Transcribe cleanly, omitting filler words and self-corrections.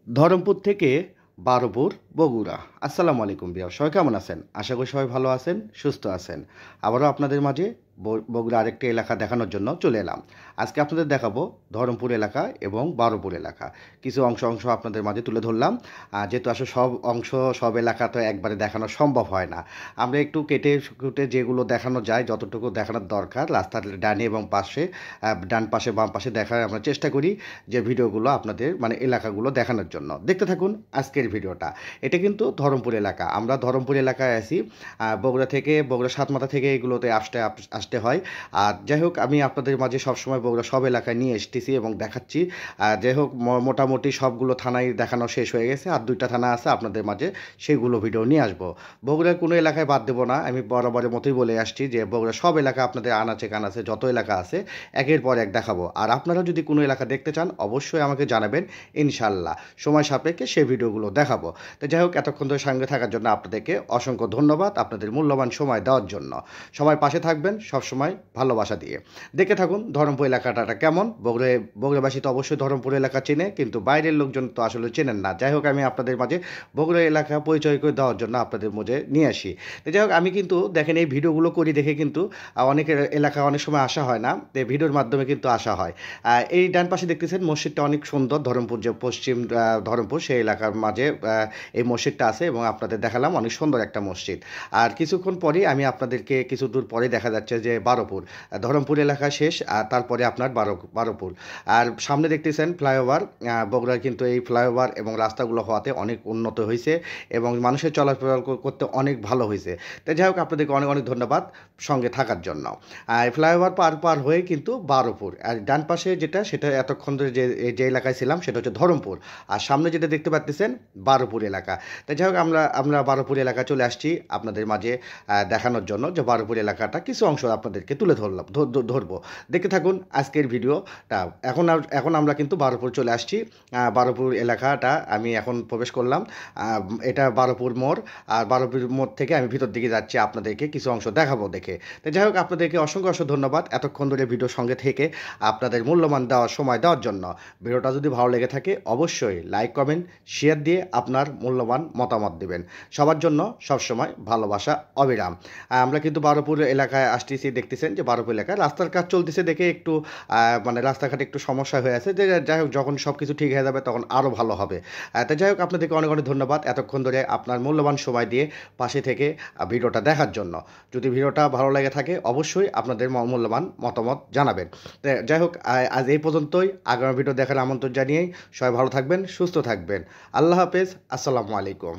ধরমপুর থেকে বারোপুর বগুড়া। আসসালামু আলাইকুম বিয়ার, সবাই কেমন আছেন? আশা করি সবাই ভালো আছেন, সুস্থ আছেন। আবারও আপনাদের মাঝে বগুড়া আরেকটি এলাকা দেখানোর জন্য চলে এলাম। আজকে আপনাদের দেখাবো ধরমপুর এলাকা এবং বারোপুর এলাকা। কিছু অংশ আপনাদের মাঝে তুলে ধরলাম। যেহেতু আসলে সব অংশ সব এলাকা তো একবারে দেখানো সম্ভব হয় না, আমরা একটু কেটে কুটে যেগুলো দেখানো যায়, যতটুকু দেখানোর দরকার রাস্তার ডানে এবং পাশে, ডান পাশে বাম পাশে দেখার আমরা চেষ্টা করি যে ভিডিওগুলো আপনাদের মানে এলাকাগুলো দেখানোর জন্য। দেখতে থাকুন আজকের ভিডিওটা। এটা কিন্তু ধরমপুর এলাকা, আমরা ধরমপুর এলাকায় আছি। বগুড়া থেকে, বগুড়া সাতমাথা থেকে এগুলোতে আসতে হয়। আর যাই হোক, আমি আপনাদের মাঝে সবসময় বগুড়া সব এলাকায় নিয়ে এসতেছি এবং দেখাচ্ছি। যাই হোক, মোটামুটি সবগুলো থানায় দেখানো শেষ হয়ে গেছে, আর 2টা থানা আছে আপনাদের মাঝে, সেগুলো ভিডিও নিয়ে আসবো। বগুড়ার কোনো এলাকায় বাদ দেবো না, আমি বরাবরের মতোই বলে আসছি যে বগুড়া সব এলাকা আপনাদের আনাচে কানাচে যত এলাকা আছে একের পর এক দেখাবো। আর আপনারা যদি কোনো এলাকা দেখতে চান অবশ্যই আমাকে জানাবেন, ইনশাল্লাহ সময় সাপেক্ষে সেই ভিডিওগুলো দেখাবো। তো যাই হোক, এতক্ষণ ধরে সঙ্গে থাকার জন্য আপনাদেরকে অসংখ্য ধন্যবাদ, আপনাদের মূল্যবান সময় দেওয়ার জন্য। সবাই পাশে থাকবেন সবসময় ভালোবাসা দিয়ে। দেখে থাকুন ধরমপুর এলাকাটা কেমন। বগুড়াবাসী তো অবশ্যই ধরমপুর এলাকা চেনে, কিন্তু বাইরের লোকজন তো আসলে চেনেন না। যাই হোক, আমি আপনাদের মাঝে বগুড়া এলাকা পরিচয় করে দেওয়ার জন্য আপনাদের মাঝে নিয়ে আসি। তো যাই হোক, আমি কিন্তু দেখেন এই ভিডিওগুলো করি দেখে কিন্তু অনেক এলাকা অনেক সময় আসা হয় না, ভিডিওর মাধ্যমে কিন্তু আসা হয়। এই ডান পাশে দেখতেছেন মসজিদটা অনেক সুন্দর, ধরমপুর যে পশ্চিম ধরমপুর সেই এলাকার মাঝে এই মসজিদটা আছে এবং আপনাদের দেখালাম অনেক সুন্দর একটা মসজিদ। আর কিছুক্ষণ পরেই আমি আপনাদেরকে কিছু দূর পরে দেখা যাচ্ছে যে বারোপুর, ধরমপুর এলাকা শেষ আর তারপরে আপনার বারোপুর। আর সামনে দেখতেছেন ফ্লাইওভার। বগুড়ার কিন্তু এই ফ্লাইওভার এবং রাস্তাগুলো হওয়াতে অনেক উন্নত হয়েছে এবং মানুষের চলাচল করতে অনেক ভালো হয়েছে। তাই যাই হোক, আপনাদেরকে অনেক অনেক ধন্যবাদ সঙ্গে থাকার জন্য। আর ফ্লাইওভার পার হয়ে কিন্তু বারোপুর, আর ডান পাশে যেটা সেটা এতক্ষণ ধরে যে এলাকায় ছিলাম সেটা হচ্ছে ধরমপুর, আর সামনে যেটা দেখতে পাচ্ছেন বারোপুর এলাকা। তাই যাই হোক, আমরা বারোপুর এলাকা চলে আসছি আপনাদের মাঝে দেখানোর জন্য যে বারোপুর এলাকাটা কিছু অংশ আপনাদেরকে তুলে ধরবো। দেখতে থাকুন আজকের ভিডিওটা। এখন আমরা কিন্তু বারোপুর চলে আসছি। বারোপুর এলাকাটা আমি এখন প্রবেশ করলাম। এটা বারোপুর মোড়, আর বারোপুর মোড় থেকে আমি ভিতর দিকে যাচ্ছি, আপনাদেরকে কিছু অংশ দেখাবো দেখে। তো যাই হোক, আপনাদেরকে অসংখ্য ধন্যবাদ এতক্ষণ ধরে ভিডিওর সঙ্গে থেকে আপনাদের মূল্যবান সময় দেওয়ার জন্য। ভিডিওটা যদি ভালো লেগে থাকে অবশ্যই লাইক, কমেন্ট, শেয়ার দিয়ে আপনার মূল্যবান মতামত দেবেন। সবার জন্য সবসময় ভালোবাসা অবিরাম। আমরা কিন্তু বারোপুর এলাকায় আসতেছি, দেখতেছেন যে বারোপুর এলাকায় রাস্তার কাজ চলতেছে দেখে একটু মানে রাস্তাঘাটে একটু সমস্যা হয়ে আছে। যে যাই হোক, যখন সব কিছু ঠিক হয়ে যাবে তখন আরও ভালো হবে। তাই যাই হোক, আপনাদেরকে অনেক অনেক ধন্যবাদ এতক্ষণ ধরে আপনার মূল্যবান সময় দিয়ে পাশে থেকে ভিডিওটা দেখার জন্য। যদি ভিডিওটা ভালো লেগে থাকে অবশ্যই আপনাদের মূল্যবান মতামত জানাবেন। যাই হোক, আজ এই পর্যন্তই। আগামী ভিডিও দেখার আমন্ত্রণ জানিয়েই সবাই ভালো থাকবেন, সুস্থ থাকবেন। আল্লাহ হাফেজ, আসসালামু আলাইকুম।